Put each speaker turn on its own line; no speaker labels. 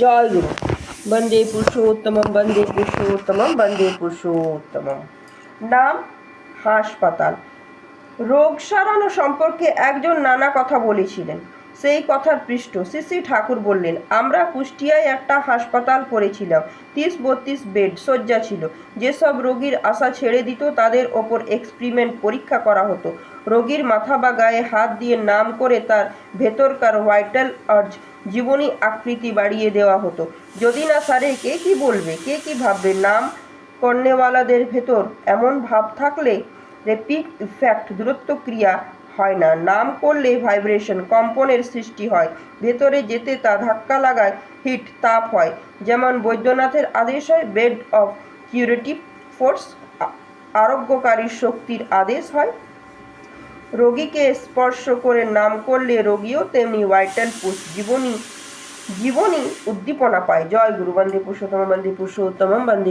জয় গুরু। বন্দে পুরুষোত্তমম, বন্দে পুরুষোত্তমম, বন্দে পুরুষোত্তমম। নাম হাসপাতাল। রোগ সারানো সম্পর্কে একজন নানা কথা বলেছিলেন। সেই কথার পৃষ্ঠ শ্রী ঠাকুর বললেন, আমরা কুষ্টিয়ায় একটা হাসপাতাল করেছিলাম। 30-32 বেড শয্যা ছিল। যেসব রোগীর আশা ছেড়ে দিত তাদের ওপর এক্সপেরিমেন্ট পরীক্ষা করা হতো। রোগীর মাথা বা গায়ে হাত দিয়ে নাম করে তার ভেতরকার ভাইটাল আর্জ, জীবনী আকৃতি বাড়িয়ে দেওয়া হতো। যদি না সারে কে কি বলবে, কে কি ভাববে? নাম করনেওয়ালাদের ভেতর এমন ভাব থাকলে রেপিড ইফেক্ট, দূরত্ব ক্রিয়া হয় না। নাম করলে ভাইব্রেশন, কম্পনের সৃষ্টি হয়। ভেতরে যেতে তা ধাক্কা লাগায়, হিট, তাপ হয়। যেমন বৈদ্যনাথের আদেশ হয়, বেড অফ কিউরেটিভ ফোর্স, আরোগ্যকারী শক্তির আদেশ হয়। রোগীকে স্পর্শ করে নাম করলে রোগীও তেমনি ভাইটাল পুশ, জীবনী উদ্দীপনা পায়। জয় গুরু। বন্দে পুরুষোত্তম, বন্দে পুরুষোত্তম, বন্দে